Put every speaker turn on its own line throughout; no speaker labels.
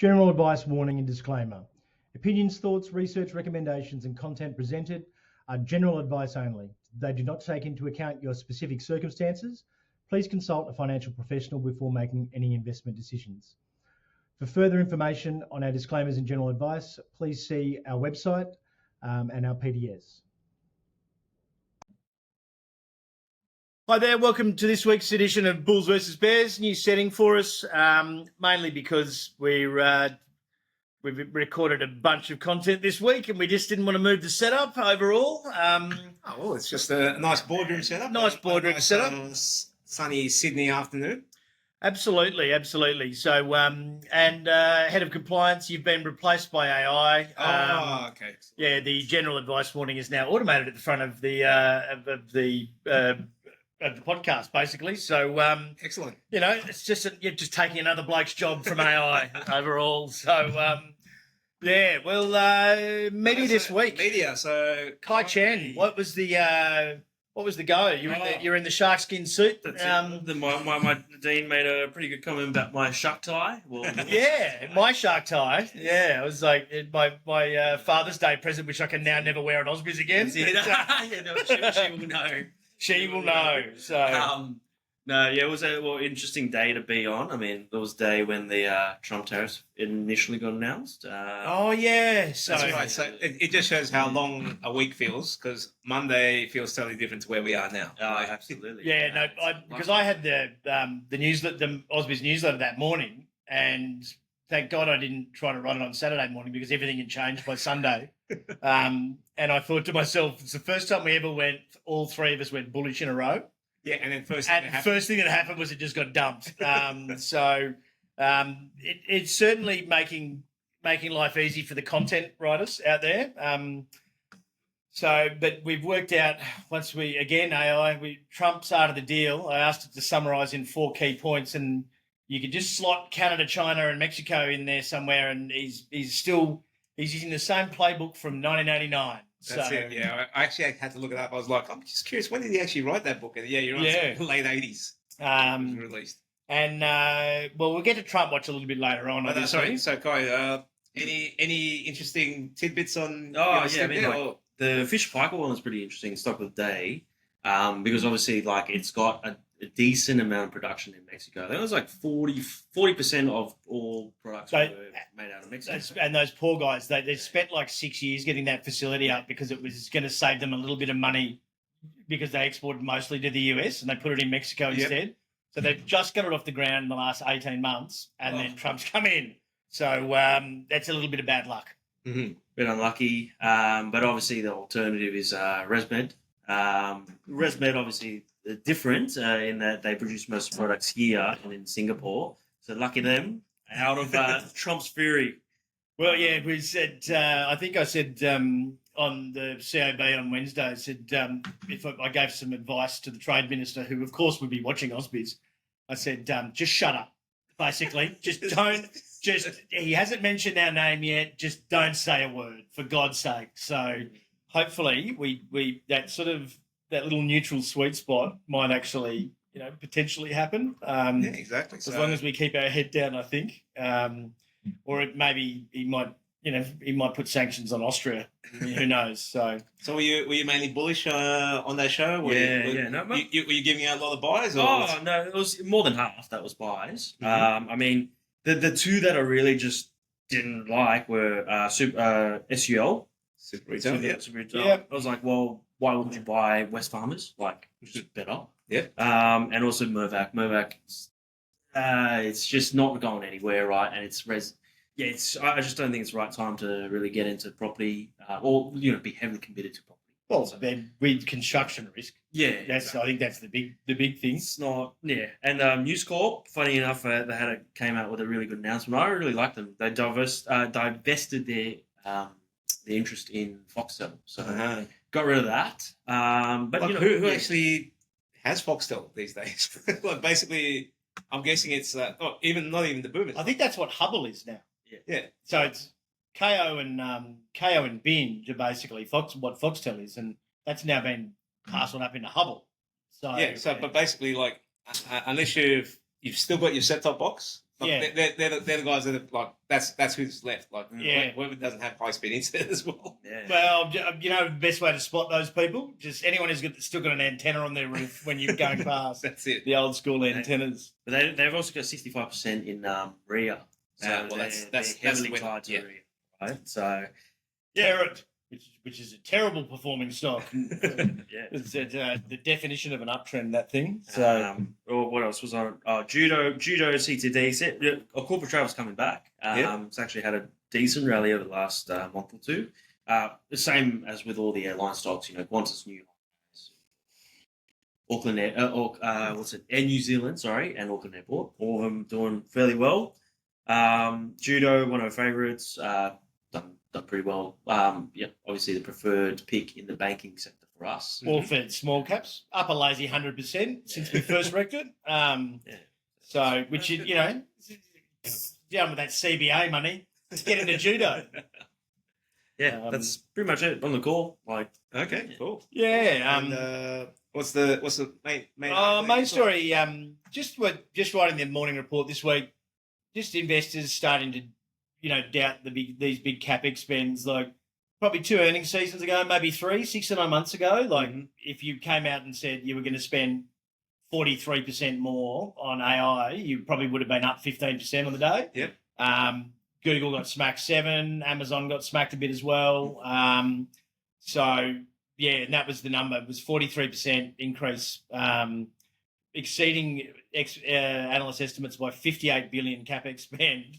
General advice, warning and disclaimer. Opinions, thoughts, research, recommendations and content presented are general advice only. They do not take into account your specific circumstances. Please consult a financial professional before making any investment decisions. For further information on our disclaimers and general advice, please see our website and our PDS. Hi there, welcome to this week's edition of Bulls vs Bears. New setting for us, mainly because we've recorded a bunch of content this week and we just didn't want to move the setup overall.
It's just a nice boardroom setup.
Nice boardroom setup.
Sunny Sydney afternoon.
Absolutely. So, head of compliance, you've been replaced by AI.
Okay.
Yeah, the general advice warning is now automated at the front of the podcast, basically. So,
excellent.
It's just you're just taking another bloke's job from AI overall. So, media this week.
Media. So,
Kai Chen, what was the go? You're in the sharkskin suit.
That's it. My dean made a pretty good comment about my shark tie. Well,
my shark tie. Yeah, it was like my Father's Day present, which I can now never wear at Osby's again.
she will know.
She will know. So,
it was a interesting day to be on. I mean, there was a day when the Trump tariffs initially got announced.
So
that's right. So it just shows how long a week feels, because Monday feels totally different to where we are now.
Absolutely.
Because I had the newsletter, the Osby's newsletter that morning, and thank God I didn't try to write it on Saturday morning because everything had changed by Sunday. And I thought to myself, it's the first time we ever all three of us went bullish in a row.
Yeah, and then first thing that happened
was it just got dumped. It's certainly making life easy for the content writers out there. But we've worked out once Trump's out of the deal. I asked it to summarise in 4 key points, and you could just slot Canada, China, and Mexico in there somewhere, and he's using the same playbook from 1989.
That's it. Yeah, I actually had to look it up. I was like, I'm just curious, when did he actually write that book? And you're right, late 80s. It was released.
And we'll get to Trump watch a little bit later on.
Sorry, so Kai, any interesting tidbits on?
The fish piker one was pretty interesting. Stock of the day, because obviously, it's got a decent amount of production in Mexico. I think it was like 40% of all products were made out of Mexico.
And those poor guys, they spent like 6 years getting that facility up because it was going to save them a little bit of money because they exported mostly to the US and they put it in Mexico instead. So they've just got it off the ground in the last 18 months and then Trump's come in. So that's a little bit of bad luck.
Mm-hmm. Bit unlucky. But obviously the alternative is ResMed. ResMed obviously different in that they produce most products here and in Singapore. So lucky them, out of Trump's fury.
Well, yeah, we said, I think I said on the COB on Wednesday, I said if I gave some advice to the Trade Minister, who of course would be watching Osby's, I said, just shut up, basically. He hasn't mentioned our name yet, just don't say a word, for God's sake. So hopefully that little neutral sweet spot might actually, potentially happen.
Exactly.
As long as we keep our head down, I think. Or maybe he might put sanctions on Austria. Who knows? So
were you mainly bullish on that show? Were you giving out a lot of buys?
No, it was more than half that was buys. Mm-hmm. I mean, the two that I really just didn't like were SUL.
Super Retail.
Yeah. I was like, well, why wouldn't you buy Wesfarmers? Which is better.
Yeah.
And also Mirvac. Mirvac, it's just not going anywhere, right? And I just don't think it's the right time to really get into property or be heavily committed to property.
Well, then with construction risk.
Yeah.
I think that's the big thing.
It's not. Yeah. And News Corp, funny enough, they came out with a really good announcement. I really liked them. They divested their interest in Foxtel, so got rid of that. But
who actually has Foxtel these days? Basically, I'm guessing it's not even the boomers.
I think that's what Hubble is now.
Yeah.
So it's KO and Binge are basically what Foxtel is, and that's now been parceled up into Hubble. So
but basically, unless you've still got your set-top box,
Yeah.
They're the guys that are like that's who's left. Like
Yeah.
whoever doesn't have high speed internet as well.
Yeah.
Well, the best way to spot those people, just anyone who's still got an antenna on their roof when you're going past
That's it.
the old school antennas.
But they've also got 65% in REA. So
Well, that's
heavily
when-
tied to
yeah.
REA, right? So
Territ, which is a terrible performing stock.
yeah.
It's the definition of an uptrend, that thing. So
Or what else was on? Judo CTD. Corporate travel's coming back. It's actually had a decent rally over the last month or two. The same as with all the airline stocks. Qantas, New Auckland, Air New Zealand, and Auckland Airport. All of them doing fairly well. Judo, one of our favourites, done pretty well. Obviously the preferred pick in the banking sector for us.
all for small caps, up a lazy 100% since we first wrecked it. So, which is, down with that CBA money, let's get into judo.
Yeah, that's pretty much it on the call.
Okay, cool.
Yeah.
And, what's the main
Main story? Just writing the morning report this week. Just investors starting to, doubt these big capex spends. Like probably 2 earnings seasons ago, maybe 3, 6 to 9 months ago. Like if you came out and said you were going to spend 43% more on AI, you probably would have been up 15% on the day.
Yep.
Google got smacked 7, Amazon got smacked a bit as well. So yeah, and that was the number. It was 43% increase, exceeding analyst estimates by 58 billion capex spend.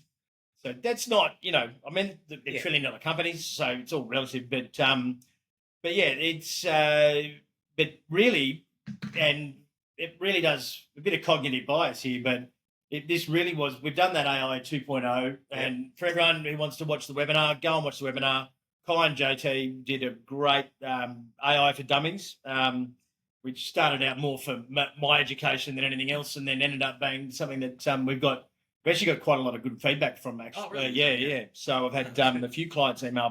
So that's not, they're $1 trillion companies, so it's all relative. But yeah, it's but really, and it really does a bit of cognitive bias here, but this really was, we've done that AI 2.0, and for everyone who wants to watch the webinar, go and watch the webinar. Kai and JT did a great AI for dummies, which started out more for my education than anything else, and then ended up being something that we've actually got quite a lot of good feedback from, actually.
Oh, really?
Yeah. So I've had a few clients email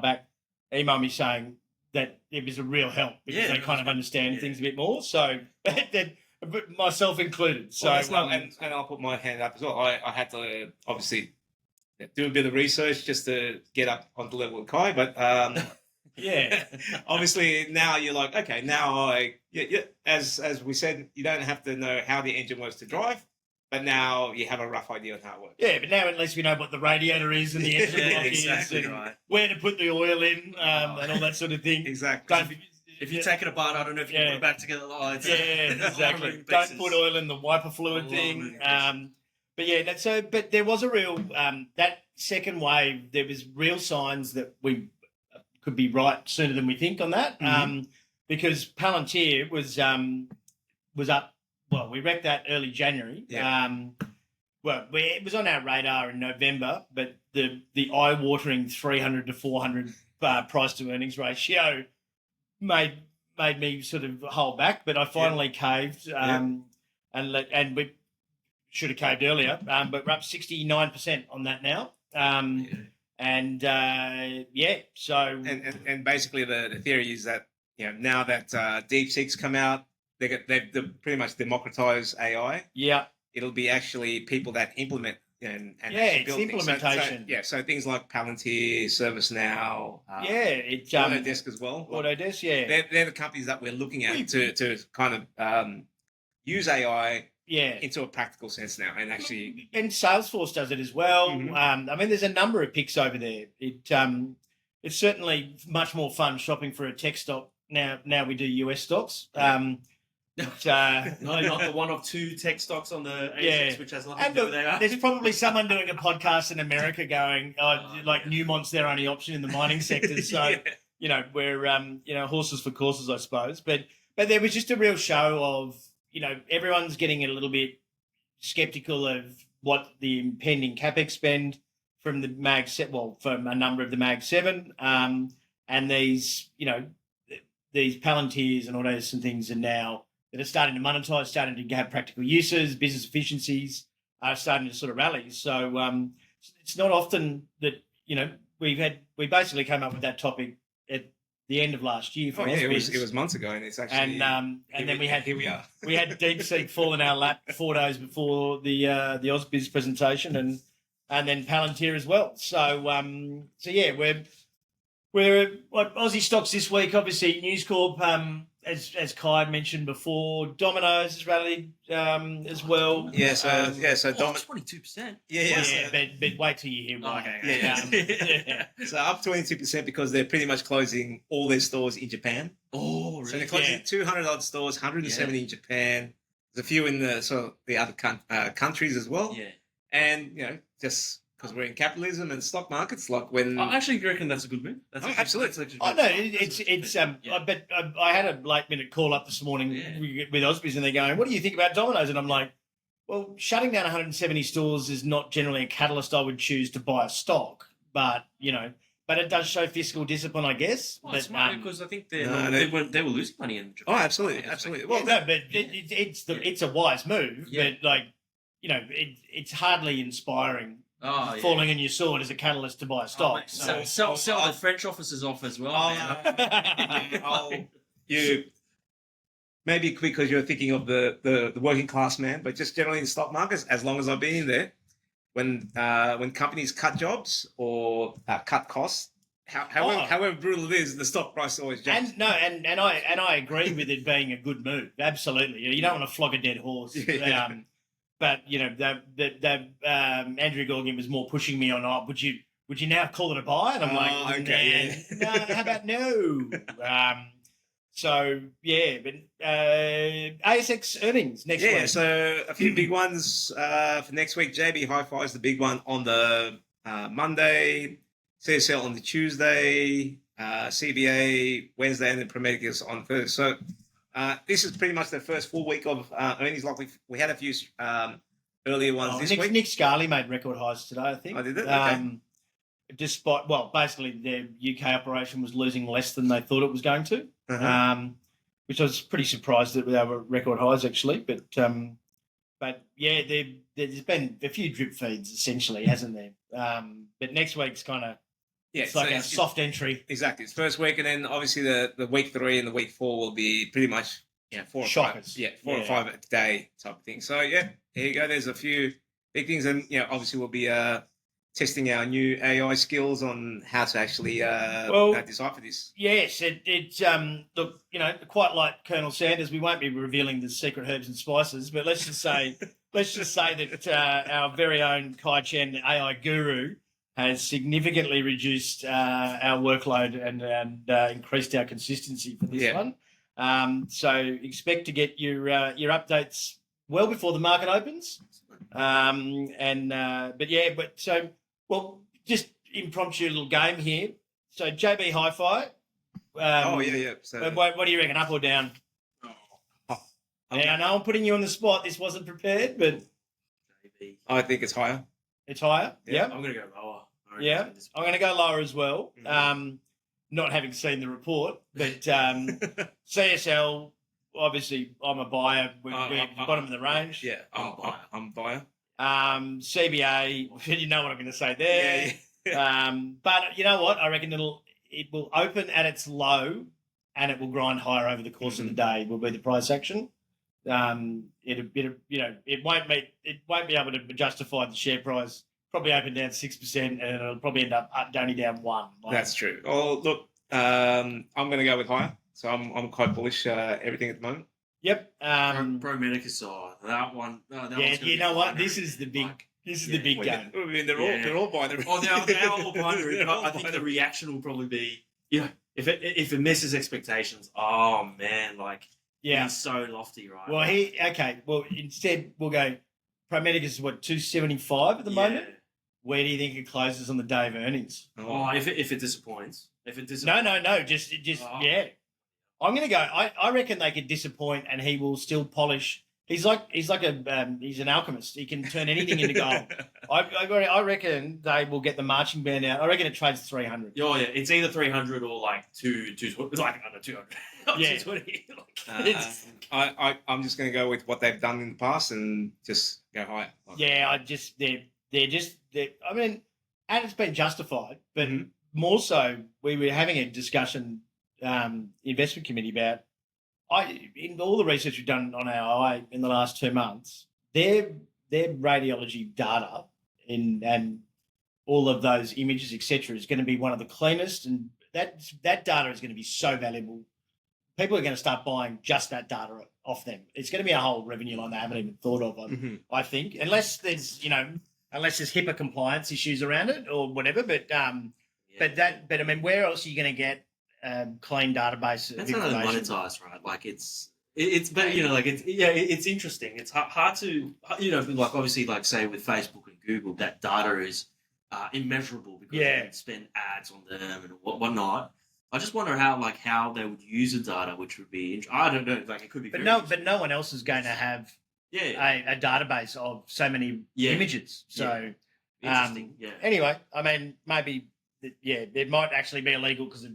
me saying that it was a real help because they kind of understand things a bit more. So myself included. So
and I'll put my hand up as well. I had to obviously do a bit of research just to get up on the level of Kai, but
yeah,
obviously now you're like, okay, now as we said, you don't have to know how the engine works to drive, but now you have a rough idea on how it works.
Yeah, but now at least we know what the radiator is and the engine block
exactly
is, and
right.
where to put the oil in, and all that sort of thing.
Exactly.
If you take it apart, I don't know if you can put it back together.
Exactly. Don't put oil in the wiper fluid thing. But yeah, but there was a real that second wave. There was real signs that we could be right sooner than we think on that, because Palantir was up. Well, we wrecked that early January.
Yeah.
It was on our radar in November, but the eye-watering 300 to 400 price to earnings ratio made me sort of hold back. But I finally caved, and we should have caved earlier. But we're up 69% on that now. So
and basically the theory is that now that DeepSeek's come out, they've pretty much democratized AI.
Yeah,
it'll be actually people that implement and
it's
build things.
implementation.
So things like Palantir, ServiceNow,
it's
Autodesk as well.
Autodesk,
they're the companies that we're looking at to kind of use AI into a practical sense now, and actually,
and Salesforce does it as well. There's a number of picks over there. It's certainly much more fun shopping for a tech stock now. Now we do US stocks.
Not the one of 2 tech stocks on the ASX, which has nothing to do with AI.
There's probably someone doing a podcast in America going, Newmont's their only option in the mining sector. So, we're, horses for courses, I suppose. But there was just a real show of, everyone's getting a little bit skeptical of what the impending capex spend from the Mag 7, from a number of the Mag 7, and these Palantirs and Autodesk and things are now that are starting to monetize, starting to have practical uses, business efficiencies are starting to sort of rally. So it's not often that, we basically came up with that topic at the end of last year for
Oh, yeah,
Ausbiz.
it was months ago, and it's actually.
And then we had
here we are.
we had DeepSeek fall in our lap 4 days before the Ausbiz presentation, and then Palantir as well. So yeah, we're Aussie stocks this week. Obviously, News Corp, as Kai mentioned before, Domino's has rallied as well.
Yeah, so
Oh,
Domino.
22%.
Yeah.
But wait till you hear why.
Okay.
Yeah.
So up 22% because they're pretty much closing all their stores in Japan.
Oh,
So
really?
they're closing 200 odd stores, 170 in Japan. There's a few in the other countries as well.
Yeah.
And just because we're in capitalism and stock markets, like when
I actually reckon that's a good move. That's
absolutely.
I know it's but I had a late minute call up this morning with Ausbiz, and they're going, "What do you think about Domino's?" And I'm like, "Well, shutting down 170 stores is not generally a catalyst I would choose to buy a stock, but it does show fiscal discipline, I guess."
Well,
but
it's smart because I think they were losing money in Japan.
Oh, absolutely.
Well, no, but it's a wise move, but it's hardly inspiring.
Oh,
Falling on your sword as a catalyst to buy a stock.
Sell the French offices off as well.
You maybe because you're thinking of the working class man, but just generally in stock markets, as long as I've been in there, when companies cut jobs or cut costs, however brutal it is, the stock price always jumps.
And I agree with it being a good move. Absolutely, you don't want to flog a dead horse.
Yeah.
But Andrew Gorgian was more pushing me on. Would you now call it a buy? And I'm like,
okay,
no, how about no? So yeah, but ASX earnings next week.
Yeah, so a few big ones for next week. JB Hi-Fi is the big one on the Monday, CSL on the Tuesday, CBA Wednesday, and then Pro Medicus on Thursday. So this is pretty much the first full week of earnings. Like we had a few earlier ones this week.
Nick Scarley made record highs today, I think.
Oh, did it? Okay.
Despite, basically their UK operation was losing less than they thought it was going to, which I was pretty surprised that they were record highs actually. But yeah, there's been a few drip feeds essentially, hasn't there? But next week's kind of it's like a soft entry.
Exactly, it's first week, and then obviously the week 3 and the week 4 will be pretty much 4 or 5. Yeah, 4 or 5 a day type of thing. So yeah, here you go. There's a few big things, and obviously we'll be testing our new AI skills on how to actually decipher this.
Yes, it's look, quite like Colonel Sanders, we won't be revealing the secret herbs and spices, but let's just say that our very own Kai Chen, the AI guru, has significantly reduced our workload and increased our consistency for this one. So expect to get your updates well before the market opens. Just impromptu little game here. So JB Hi-Fi. So what do you reckon, up or down? I know I'm putting you on the spot. This wasn't prepared, but
JB.
I think it's higher.
It's higher. Yeah.
I'm going to go lower.
Yeah, I'm going to go lower as well. Not having seen the report, but CSL. Obviously, I'm a buyer. We're bottom of the range.
Yeah, I'm a buyer.
CBA, you know what I'm going to say there. Yeah. But you know what? I reckon it will open at its low, and it will grind higher over the course of the day. Will be the price action. It won't be able to justify the share price. Probably open down 6%, and it'll probably end up only down 1%.
That's true. Oh, look, I'm going to go with higher. So I'm quite bullish everything at the moment.
Yep.
Pro Medicus, that one.
You know what? This is the big. This is the big game.
I mean, they're all buying the.
Oh, they're all buying the. I think the reaction will probably be, if it misses expectations. Oh man, it's so lofty, right?
Well, instead we'll go. Pro Medicus is what, 275 at the moment. Where do you think it closes on the day of earnings?
If it disappoints.
No. Just yeah. I'm going to go. I reckon they could disappoint, and he will still polish. He's an alchemist. He can turn anything into gold. I reckon they will get the marching band out. I reckon it trades 300.
Oh yeah, it's either 300 or under 200.
Yeah.
220.
I'm just going to go with what they've done in the past and just go higher. I mean, and it's been justified, but more so, we were having a discussion
investment committee about. In all the research we've done on our eye in the last 2 months, their radiology data and all of those images, etc., is going to be one of the cleanest, and that data is going to be so valuable. People are going to start buying just that data off them. It's going to be a whole revenue line they haven't even thought of. I think, unless there's HIPAA compliance issues around it or whatever. But I mean, where else are you going to get clean database?
That's not monetized, right? Like it's interesting. It's hard to like obviously like say with Facebook and Google, that data is immeasurable because they would spend ads on them and whatnot. I just wonder how they would use the data, which would be I don't know. Like it could be, but
no one else is going to have a database of so many images. So
interesting.
Anyway, I mean, maybe it might actually be illegal because of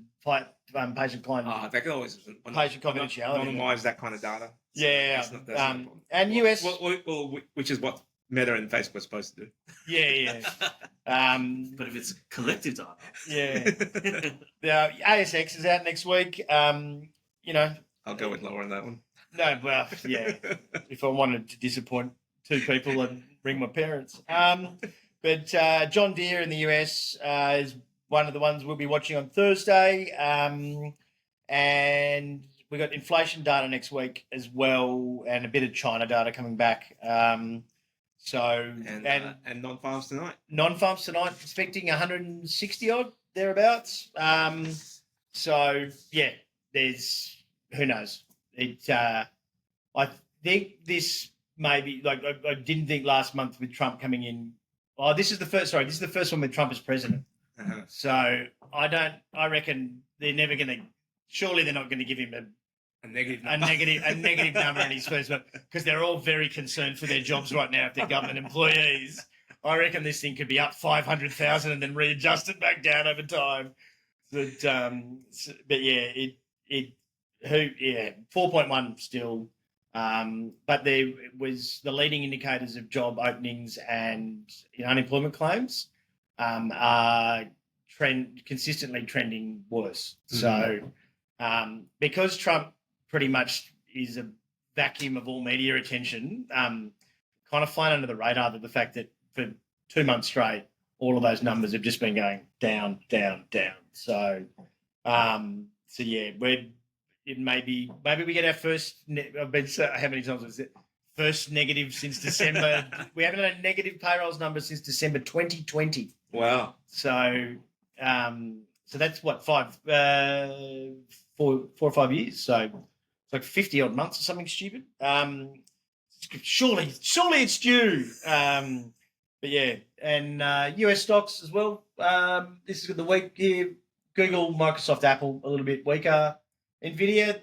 patient client.
They can always
patient confidentiality.
Anonymize that kind of data.
That's not and
well,
US,
which is what Meta and Facebook are supposed to do.
But if it's collective data,
the ASX is out next week.
I'll go with lower on that one.
No, well, if I wanted to disappoint two people, I'd bring my parents. But John Deere in the US is one of the ones we'll be watching on Thursday. And we've got inflation data next week as well, and a bit of China data coming back. And
non-farms tonight.
Non-farms tonight, expecting 160 odd thereabouts. There's who knows. I think this maybe I didn't think last month with Trump coming in. Oh, this is the first one with Trump as president. So I reckon they're never going to. Surely they're not going to give him a negative number in his first month, because they're all very concerned for their jobs right now if they're government employees. I reckon this thing could be up 500,000 and then readjusted back down over time. But 4.1 still. But there was the leading indicators of job openings and unemployment claims are consistently trending worse. So because Trump pretty much is a vacuum of all media attention, kind of flying under the radar, that the fact that for 2 months straight, all of those numbers have just been going down, down, down. So, maybe we get our first. I've been how many times was it? First negative since December. We haven't had a negative payrolls number since December 2020.
Wow.
So that's what 4 or 5 years. So it's like 50 odd months or something stupid. Surely it's due. And US stocks as well. This is the week here. Google, Microsoft, Apple a little bit weaker. Nvidia,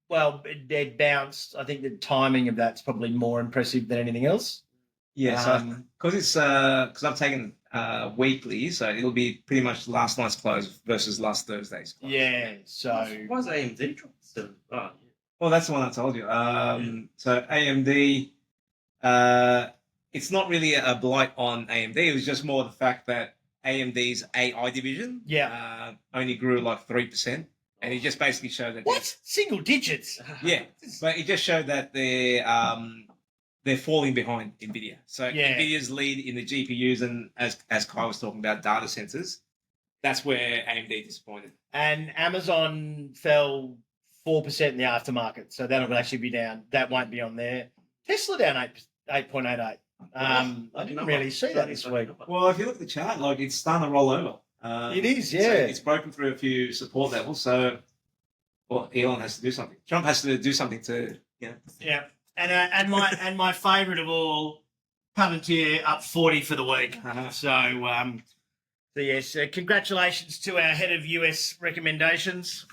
it bounced. I think the timing of that's probably more impressive than anything else.
Yeah, because I've taken weekly, so it'll be pretty much last night's close versus last Thursday's close.
Yeah, so
why is AMD dropping?
Well, that's the one I told you. So AMD, it's not really a blight on AMD. It was just more the fact that AMD's AI division only grew like 3%. And it just basically showed that
single digits.
Yeah, but it just showed that they're falling behind Nvidia. So Nvidia's lead in the GPUs, and as Kai was talking about data centers, that's where AMD disappointed.
And Amazon fell 4% in the aftermarket, so that'll actually be down. That won't be on there. Tesla down 8.88. I didn't really see that this week.
Well, if you look at the chart, like it's starting to roll over.
It is, yeah.
So it's broken through a few support levels. So, Elon has to do something. Trump has to do something to,
Yeah, and my favourite of all, Palantir up 40 for the week. So yes, congratulations to our head of US recommendations.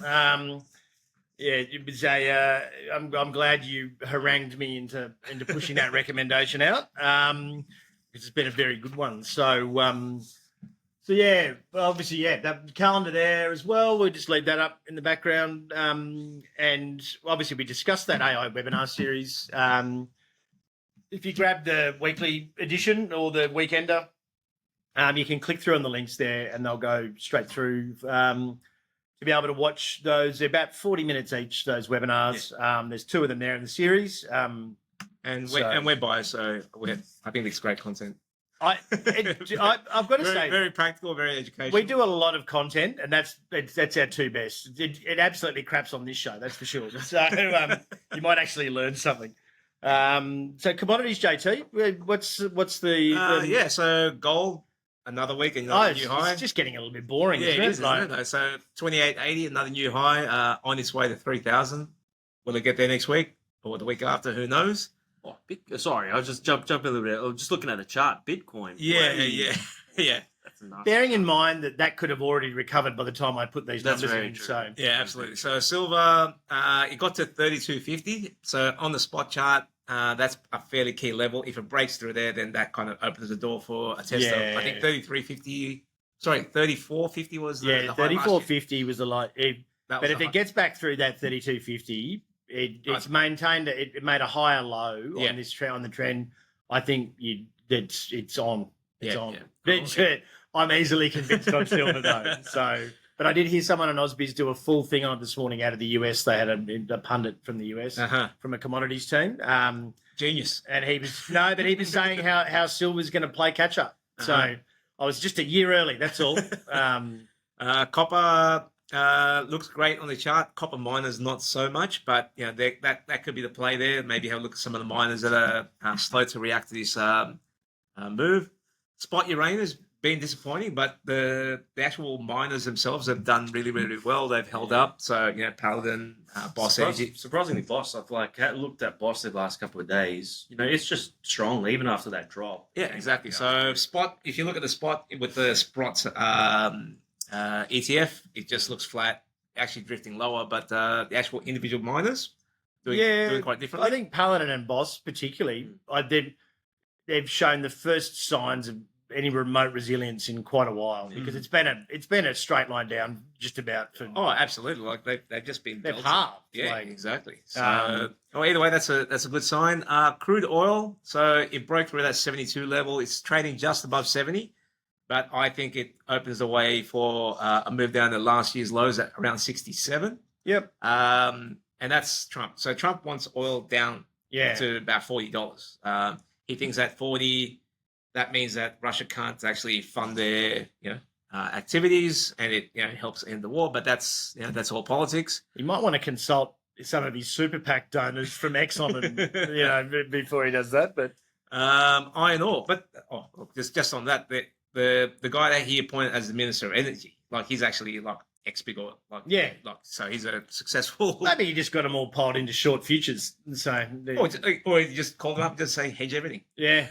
It was I'm glad you harangued me into pushing that recommendation out. It's been a very good one. So. Obviously, that calendar there as well. We'll just leave that up in the background. And obviously, we discussed that AI webinar series. If you grab the weekly edition or the weekender, you can click through on the links there and they'll go straight through to to be able to watch those. They're about 40 minutes each, those webinars. There's 2 of them there in the series.
And we're biased, so I think it's great content.
I've got to say,
very practical, very educational.
we do a lot of content, and that's our 2 best. It absolutely craps on this show, that's for sure. So you might actually learn something. So commodities, JT, what's the
so gold another week, another new high.
It's just getting a little bit boring.
Yeah,
isn't it?
isn't it? So 28.80, another new high, on its way to 3,000. Will it get there next week or the week after? Who knows?
Oh, sorry, I was just jumping a little bit. I was just looking at a chart. Bitcoin.
Yeah.
That's a nice
Bearing in mind that could have already recovered by the time I put these
That's
numbers
very
in.
true.
So
Yeah, absolutely. So silver, it got to 32.50. So on the spot chart, that's a fairly key level. If it breaks through there, then that kind of opens the door for a test.
Yeah.
I think 34.50 was the high last year.
34.50 was the light.
That
But
was
if
the
it
high.
gets back through that 32.50, it's maintained. It made a higher low on this trend, on the trend. I think it's on. It's on.
Cool.
I'm easily convinced on silver though. So, but I did hear someone on Ausbiz do a full thing on it this morning out of the US. They had a pundit from the US from a commodities team.
Genius.
And he was saying how silver's going to play catch up. So I was just a year early. That's all.
Copper looks great on the chart. Copper miners not so much, but that could be the play there. Maybe have a look at some of the miners that are slow to react to this move. Spot uranium has been disappointing, but the actual miners themselves have done really, really well. They've held up. So Paladin, Boss Energy.
Surprisingly, Boss. I've looked at Boss the last couple of days. It's just strong even after that drop.
Yeah, exactly. So spot. If you look at the spot with the Sprott ETF, it just looks flat, actually drifting lower. But the actual individual miners doing quite differently.
I think Paladin and Boss particularly, they've shown the first signs of any remote resilience in quite a while because it's been a straight line down just about for.
Oh, absolutely! Like they've just been
they've
belted.
halved.
Yeah, exactly. So, either way, that's a good sign. Crude oil, so it broke through that 72 level. It's trading just above 70, but I think it opens the way for a move down to last year's lows at around 67.
Yep.
And that's Trump. So Trump wants oil down to about $40. He thinks at 40, that means that Russia can't actually fund their activities, and it helps end the war. But that's all politics.
You might want to consult some of his super PAC donors from Exxon, and before he does that. But
iron ore. But just on that, the guy that he appointed as the Minister of Energy, like he's actually like ex-big oil. So he's a successful.
Maybe you just got them all piled into short futures. So
or you just call them up and just say hedge everything.
Yeah.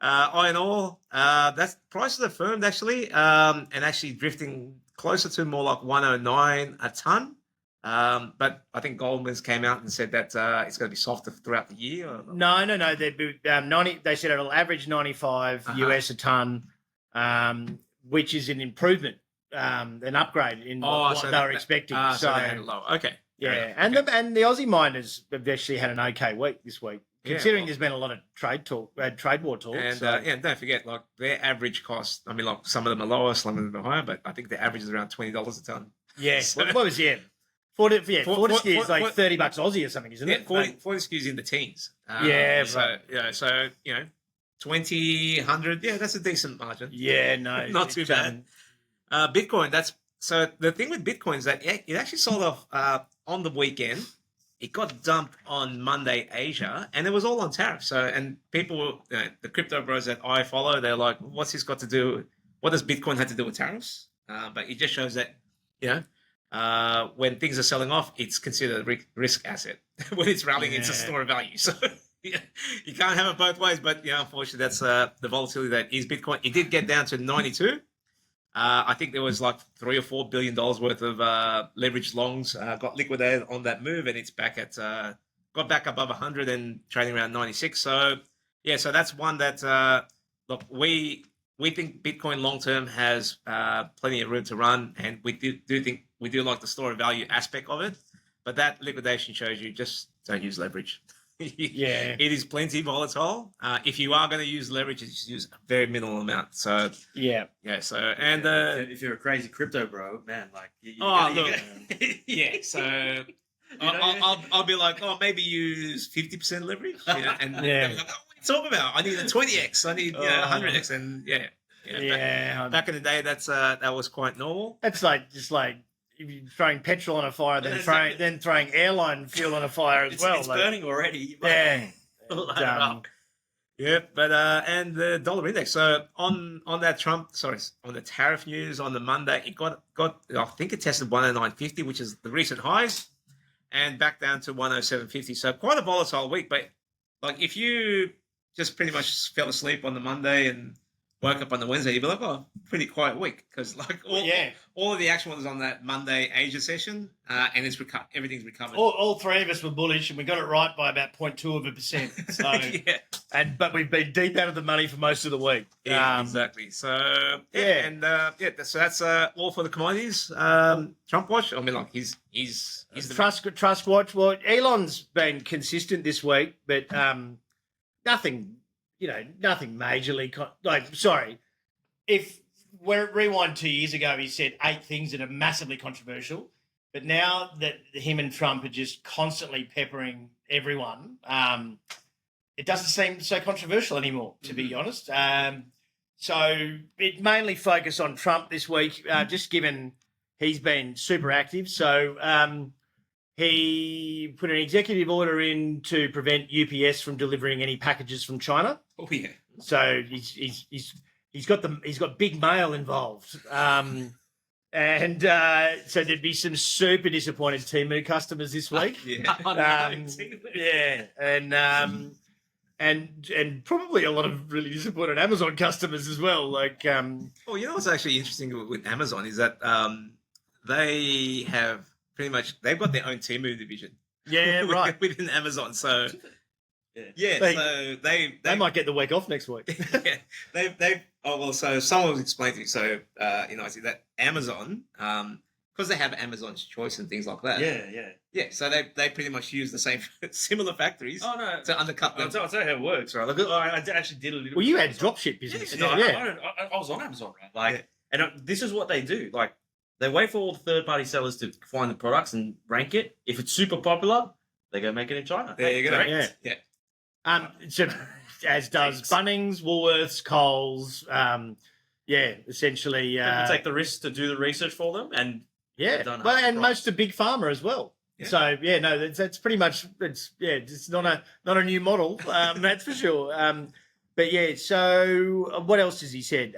Iron ore, that's prices are firmed actually, and actually drifting closer to more like 109 a ton. But I think Goldman's came out and said that it's going to be softer throughout the year.
No. They'd be 90. They said it'll average 95 US a ton, which is an improvement, an upgrade in what they were expecting.
So they had it low. Okay.
Yeah, and the Aussie miners have actually had an okay week this week. Considering there's been a lot of trade war talk.
And don't forget, like their average cost. I mean, like some of them are lower, some of them are higher, but I think the average is around $20 a ton.
Yeah, what was Fortescue is like $30 Aussie or something, isn't it?
Fortescue's in the teens.
So
20, 100, that's a decent margin.
Yeah, no,
not too bad. Bitcoin. So the thing with Bitcoin is that it actually sold off on the weekend. It got dumped on Monday, Asia, and it was all on tariffs. So, and people, the crypto bros that I follow, they're like, "What's this got to do? What does Bitcoin have to do with tariffs?" But it just shows that, when things are selling off, it's considered a risk asset. When it's rallying, it's a store of value. So, you can't have it both ways. But unfortunately, that's the volatility that is Bitcoin. It did get down to 92. I think there was like $3 or $4 billion worth of leveraged longs got liquidated on that move, and it's back at got back above 100 and trading around 96. So so that's one that look, we think Bitcoin long term has plenty of room to run, and we do think we do like the store of value aspect of it. But that liquidation shows you just don't use leverage.
Yeah.
It is plenty volatile. If you are going to use leverage, just use a very minimal amount. So
Yeah.
So and
if you're a crazy crypto bro, man, like
yeah. So I'll be like, maybe use 50% leverage, and they'll be like, what are you talking about? I need a 20x, I need 100x, and Back in the day, that was quite normal.
That's just like if you're throwing petrol on a fire, then throwing airline fuel on a fire as well.
It's burning already.
Yeah.
Yeah, but and the dollar index. So on that on the tariff news on the Monday, it got I think it tested 109.50, which is the recent highs, and back down to 107.50. So quite a volatile week. But like if you just pretty much fell asleep on the Monday and woke up on the Wednesday, you'd be like, pretty quiet week, because like all of the action was on that Monday Asia session, and everything's recovered.
All three of us were bullish, and we got it right by about 0.2%. So but we've been deep out of the money for most of the week.
Yeah, exactly. So so that's all for the commodities. Trump watch. I mean, like he's the
Trust watch. Well, Elon's been consistent this week, but nothing. Nothing majorly. Sorry, if rewind 2 years ago, he said 8 things that are massively controversial, but now that him and Trump are just constantly peppering everyone, it doesn't seem so controversial anymore, to be honest. So it mainly focused on Trump this week, just given he's been super active. So he put an executive order in to prevent UPS from delivering any packages from China.
Oh yeah.
So he's got big mail involved, so there'd be some super disappointed Temu customers this week. And probably a lot of really disappointed Amazon customers as well. Like,
what's actually interesting with Amazon is that they have they've got their own Temu division.
Yeah, right.
Within Amazon, so. Yeah,
so they might get the week off next week.
So someone was explaining to me. So I see that Amazon, because they have Amazon's Choice and things like that. Yeah. So they pretty much use the same similar factories. To undercut them.
I'll tell you how it works, right? Like, I actually did a little.
Well, you had dropship business.
I was on Amazon, right? And this is what they do. Like, they wait for all the third-party sellers to find the products and rank it. If it's super popular, they go make it in China.
There you go.
Yeah. So, as does Bunnings, Woolworths, Coles. Essentially.
People take the risk to do the research for them, and
and most of Big Pharma as well. Yeah. So that's pretty much it's not a new model, that's for sure. So what else has he said?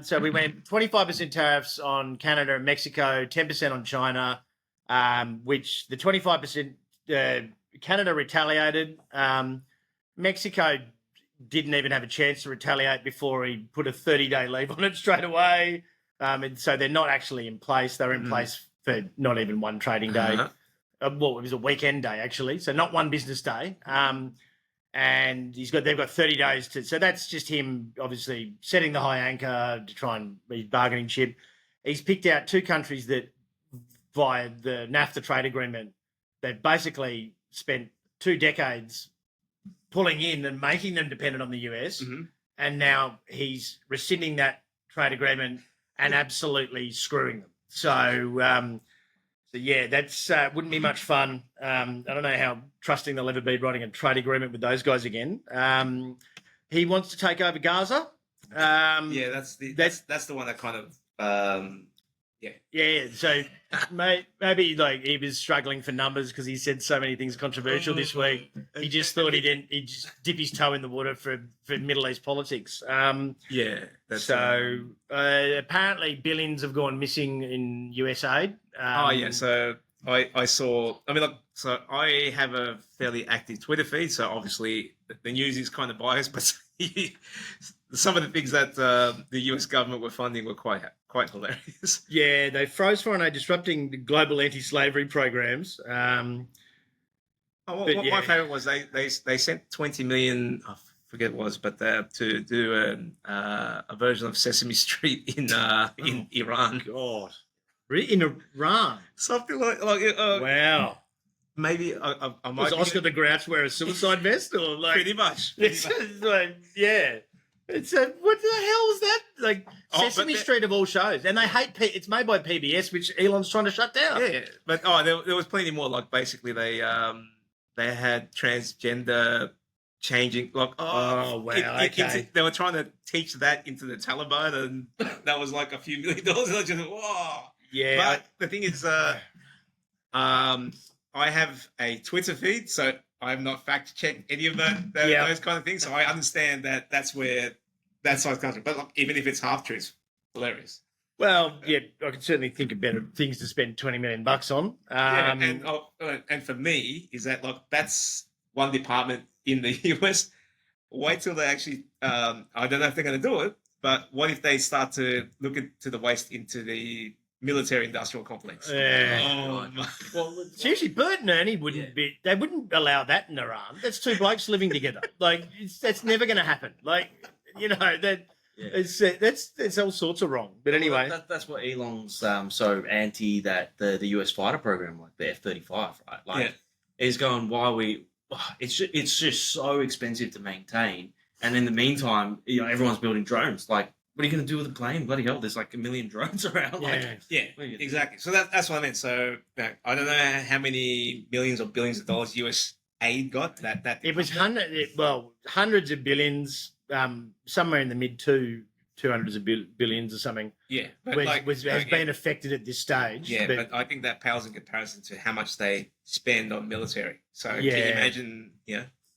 So we went 25% tariffs on Canada and Mexico, 10% on China, which the 25% Canada retaliated. Mexico didn't even have a chance to retaliate before he put a 30-day leave on it straight away. And so they're not actually in place. They're in place for not even one trading day. It was a weekend day, actually. So not one business day. And they've got 30 days so that's just him obviously setting the high anchor to try and be bargaining chip. He's picked out 2 countries that via the NAFTA trade agreement, they've basically spent 2 decades pulling in and making them dependent on the US. And now he's rescinding that trade agreement and absolutely screwing them. So, that's wouldn't be much fun. I don't know how trusting they'll ever be writing a trade agreement with those guys again. He wants to take over Gaza.
That's the one that kind of
So maybe like he was struggling for numbers because he said so many things controversial this week. He just thought he'd just dip his toe in the water for Middle East politics. Apparently billions have gone missing in US aid.
So I saw. I mean, so I have a fairly active Twitter feed. So obviously the news is kind of biased, but some of the things that the US government were funding were quite hilarious.
Yeah, they froze foreign aid, disrupting the global anti-slavery programs.
My favorite was they sent 20 million. I forget what it was, but to do a version of Sesame Street in Iran.
God, in Iran,
something like
wow.
maybe I might.
Was Oscar the Grouch wear a suicide vest or like?
Pretty much.
It's like, yeah. It's a, what the hell is that? Like Sesame Street of all shows, and they hate. It's made by PBS, which Elon's trying to shut down.
Yeah, but there was plenty more. Like basically, they had transgender changing. Like
wow, okay.
They were trying to teach that into the Taliban, and that was like a few $1 million. And I just whoa.
Yeah.
But the thing is, I have a Twitter feed, so I've not fact checked any of those kind of things. So I understand that that's where that side comes from. But like, even if it's half truths, hilarious.
Well, yeah, I can certainly think of better things to spend $20 million on.
And for me, is that like that's one department in the US. Wait till they actually. I don't know if they're going to do it, but what if they start to look into the waste into the military-industrial complex?
Yeah. Well, seriously, Bert and Ernie wouldn't be. They wouldn't allow that in Iran. That's two blokes living together. Like that's never going to happen. Like that. Yeah. It's all sorts of wrong. But anyway,
that's what Elon's so anti that the US fighter program, like the F-35, right? Like, is going it's just so expensive to maintain, and in the meantime, everyone's building drones. Like, what are you going to do with the plane? Bloody hell, there's like a million drones around.
Exactly. So that's what I meant. So I don't know how many millions or billions of dollars US aid got. That
it was hundreds of billions. Somewhere in the mid 200s of billions or something.
Yeah,
has been affected at this stage.
Yeah, but I think that pales in comparison to how much they spend on military. So can you imagine,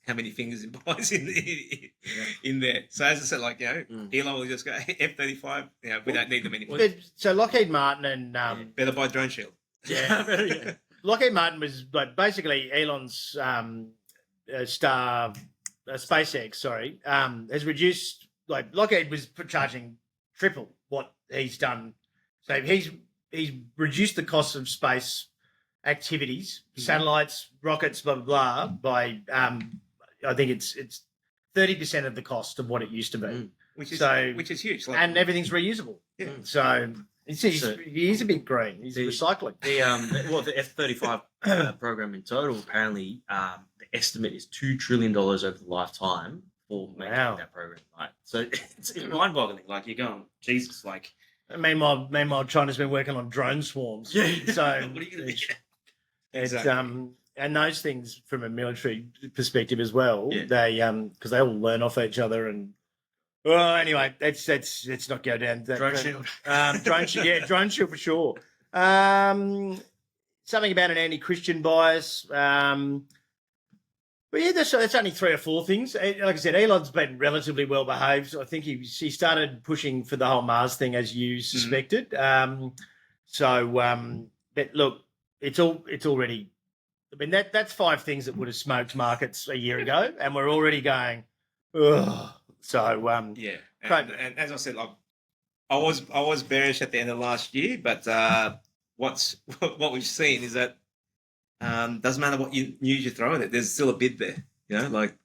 how many fingers and pies in there? So as I said, Elon will just go F-35. We don't need them anymore.
So Lockheed Martin and
better buy Drone Shield.
Yeah, Lockheed Martin was like basically Elon's SpaceX, has reduced. Like Lockheed was charging triple what he's done, so he's reduced the cost of space activities, satellites, rockets, blah blah blah, by I think it's 30% of the cost of what it used to be,
which is huge,
and everything's reusable. Yeah, so. He's a big green. He's recycling.
The F-35 program in total, apparently, the estimate is $2 trillion over the lifetime for maintaining that program. Right? So it's mind-boggling. Like, you're going, Jesus, like...
Meanwhile, China's been working on drone swarms. Yeah. So
what are you going to do?
Exactly. And those things from a military perspective as well, they because they all learn off each other and... Well, anyway, let's not go down that.
Drone shield.
Drone shield for sure. Something about an anti-Christian bias. But yeah, that's only 3 or 4 things. Like I said, Elon's been relatively well behaved. I think he started pushing for the whole Mars thing, as you suspected. But look, it's already. I mean, that's 5 things that would have smoked markets a year ago, and we're already going. Ugh. So and
as I said, like I was bearish at the end of last year, but what we've seen is that doesn't matter what news you throw at it, there's still a bid there. Like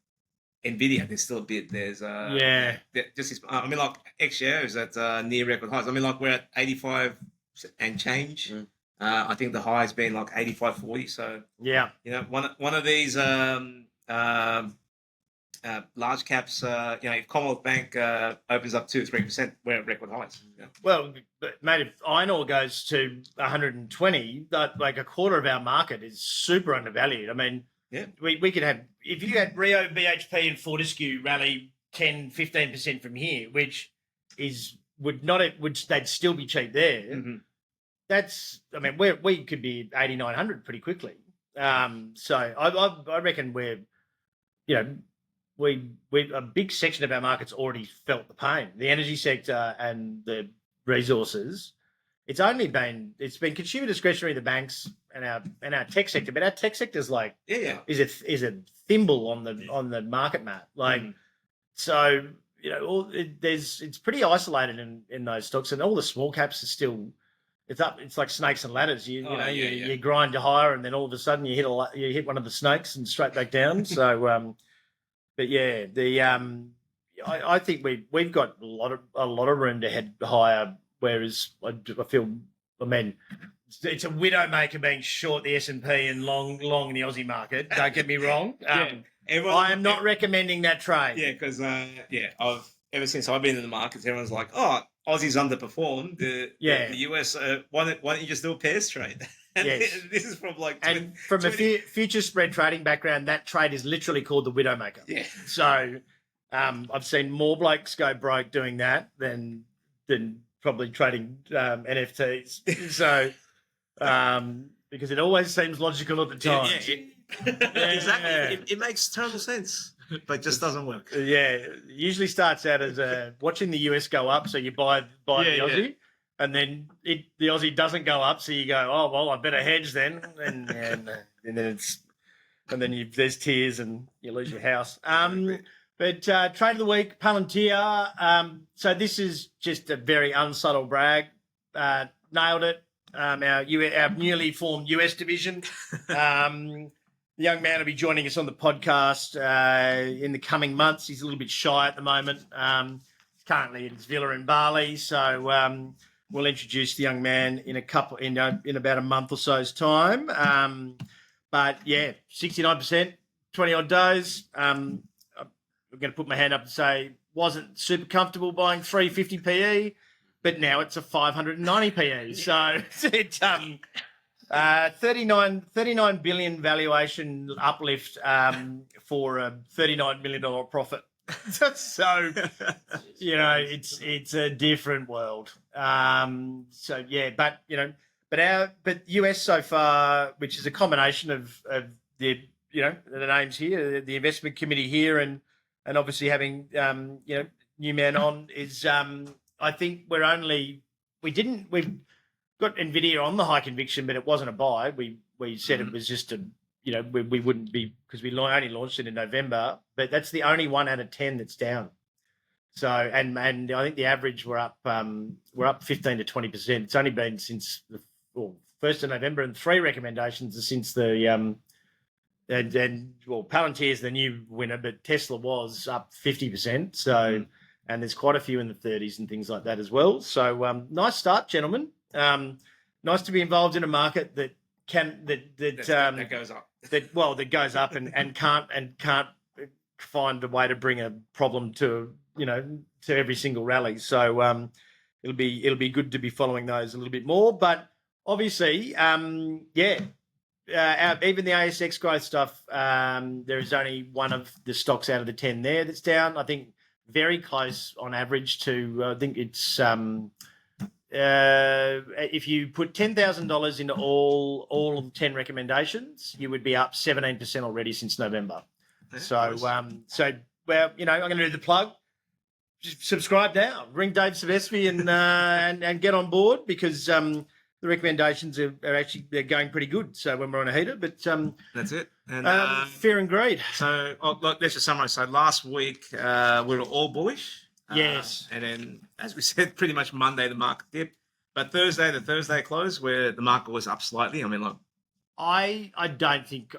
Nvidia, there's still a bid. There's like XYO is at near record highs. I mean, like we're at 85 and change. I think the high has been like 85.40. So one of these large caps, if Commonwealth Bank opens up 2 or 3%, we're at record highs. Yeah.
Well, mate, if iron ore goes to 120, like a quarter of our market is super undervalued. I mean, we could have, if you had Rio, BHP and Fortescue rally 10, 15% from here, which they'd still be cheap there. Mm-hmm. We could be 8,900 pretty quickly. So I reckon we're, a big section of our market's already felt the pain. The energy sector and the resources, it's been consumer discretionary, the banks and our tech sector, but our tech sector is like is a thimble on the market map. Like so, it's pretty isolated in those stocks, and all the small caps are still. It's up. It's like snakes and ladders. You grind higher, and then all of a sudden you hit one of the snakes and straight back down. So. But yeah, I think we've got a lot of room to head higher. Whereas I feel, it's a widowmaker being short the S&P and long in the Aussie market. Don't get me wrong. I am not recommending that trade.
Yeah, because I've ever since I've been in the markets, everyone's like, "Oh, Aussies underperformed the US. Why don't you just do a pairs trade?" And
Yes.
this is from like
And from a future spread trading background, that trade is literally called the widowmaker.
Yeah.
So I've seen more blokes go broke doing that than probably trading NFTs. So because it always seems logical at the time.
Exactly. It makes total sense, but just doesn't work.
Yeah, it usually starts out as watching the US go up, so you buy the Aussie, and then the Aussie doesn't go up, so you go, oh well, I better hedge then, and then there's tears and you lose your house. But trade of the week, Palantir. So this is just a very unsubtle brag. Nailed it. Our newly formed US division. The young man will be joining us on the podcast in the coming months. He's a little bit shy at the moment. Currently at his villa in Bali, so we'll introduce the young man in about a month or so's time. But yeah, 69%, 20 odd days. I'm going to put my hand up and say wasn't super comfortable buying 350 PE, but now it's a 590 PE. So it's 39 billion valuation uplift for a $39 million profit. So it's a different world. So yeah, but US so far, which is a combination of the names here, the investment committee here, and obviously having new man on is I think we've got Nvidia on the high conviction, but it wasn't a buy. We said it was just we wouldn't be, because we only launched it in November, but that's the only 1 out of 10 that's down. So and I think the average we're up 15 to 20%. It's only been since the 1st of November, and 3 recommendations are since the Palantir is the new winner, but Tesla was up 50%. So and there's quite a few in the 30s and things like that as well. So nice start, gentlemen. Nice to be involved in a market that goes up. That goes up and can't find a way to bring a problem to every single rally. So it'll be good to be following those a little bit more. But obviously, even the ASX growth stuff, there is only one of the stocks out of the 10 there that's down. I think very close on average to I think it's if you put $10,000 into all of the 10 recommendations, you would be up 17% already since November. Yeah, so I'm going to do the plug. Just subscribe now. Ring Dave Silvestri and get on board, because the recommendations are actually they're going pretty good. So when we're on a heater, but
that's it. And
fear and greed.
So let's just summarize. So last week we were all bullish.
Yes.
And then, as we said, pretty much Monday the market dipped. But the Thursday close where the market was up slightly. I mean, like,
I don't think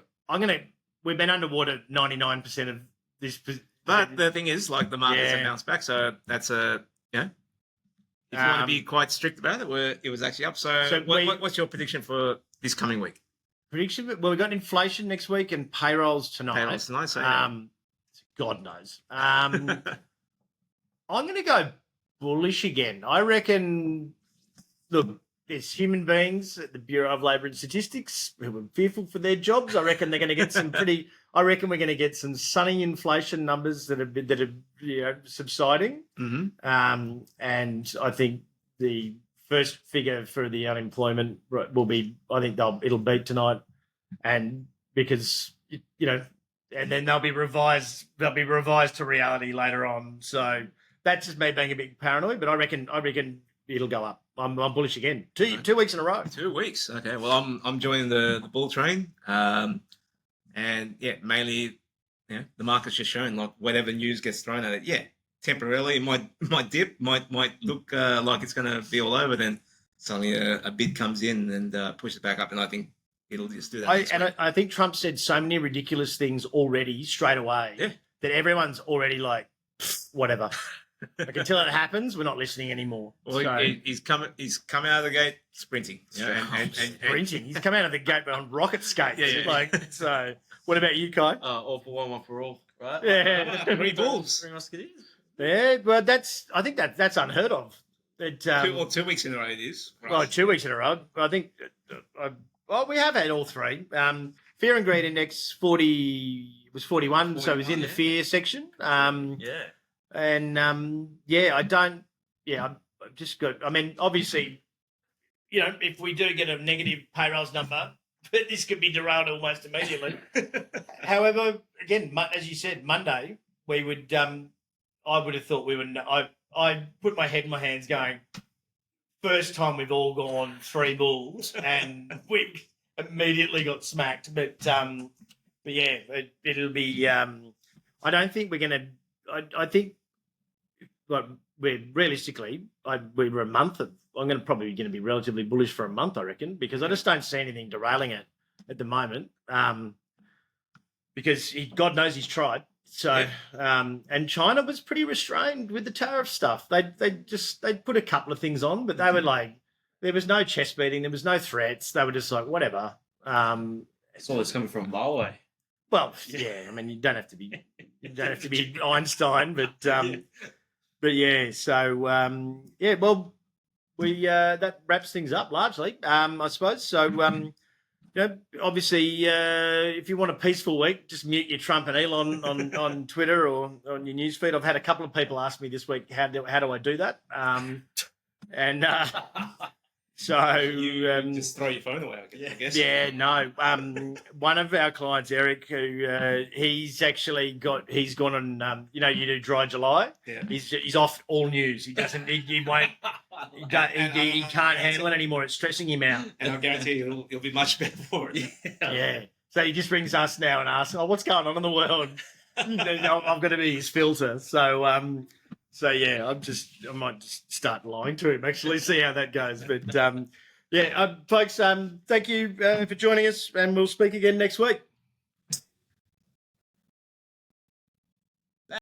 we've been underwater 99% of this.
But the thing is, like, the markets have bounced back. So that's if you want to be quite strict about it, where it was actually up. So what's your prediction for this coming week?
Prediction? Well, we've got inflation next week and payrolls tonight.
So
God knows. I'm going to go bullish again. I reckon, look, there's human beings at the Bureau of Labour and Statistics who are fearful for their jobs. I reckon they're going to get I reckon we're going to get some sunny inflation numbers that are subsiding.
Mm-hmm.
And I think the first figure for the unemployment will be, I think it'll beat tonight, and because and then they'll be revised to reality later on. So that's just me being a bit paranoid, but I reckon it'll go up. I'm bullish again. Two weeks in a row.
2 weeks. Okay. Well, I'm joining the bull train. And mainly, the market's just showing, like, whatever news gets thrown at it. Temporarily it might dip, might look like it's going to be all over. Then suddenly a bid comes in and pushes it back up, and I think it'll just do that.
I think Trump said so many ridiculous things already straight away that everyone's already like, whatever. Like, until it happens, we're not listening anymore.
Well, he's come out of the gate sprinting. You know, and
Sprinting. He's come out of the gate on rocket skates.
Yeah.
Like, so, what about you, Kai?
All for one for all, right?
Yeah.
Three Bulls.
3 Musketeers.
Yeah, but I think that's unheard of. It,
2 weeks in a row it is. Right.
Well, 2 weeks in a row. I think. We have had all three. Fear and Greed Index 41, so it was in the fear section.
Yeah.
And I've just got. I mean, obviously, if we do get a negative payrolls number, this could be derailed almost immediately. However, again, as you said, Monday we would. I would have thought we would. I put my head in my hands, going, first time we've all gone 3 bulls, and we immediately got smacked. But yeah, it'll be. I don't think we're gonna. I think. Like, we're realistically, we were a month. I'm probably going to be relatively bullish for a month, I reckon, because I just don't see anything derailing it at the moment. Because God knows he's tried. So, and China was pretty restrained with the tariff stuff. They put a couple of things on, but they were like, there was no chest beating, there was no threats. They were just like, whatever.
That's all that's coming from Huawei.
Well, yeah. I mean, you don't have to be Einstein, but yeah. So well, we that wraps things up largely, I suppose. So obviously, if you want a peaceful week, just mute your Trump and Elon on Twitter or on your newsfeed. I've had a couple of people ask me this week, how do I do that? So
you just throw your phone away, I guess.
Yeah, no. One of our clients, Eric, who he's gone on. You do Dry July.
Yeah.
He's off all news. He doesn't. He won't. He can't handle it anymore. It's stressing him out.
And I guarantee you'll be much better for it.
Yeah. So he just rings us now and asks, "Oh, what's going on in the world?" I've got to be his filter. So yeah, I might just start lying to him, actually, see how that goes. But folks, thank you for joining us, and we'll speak again next week.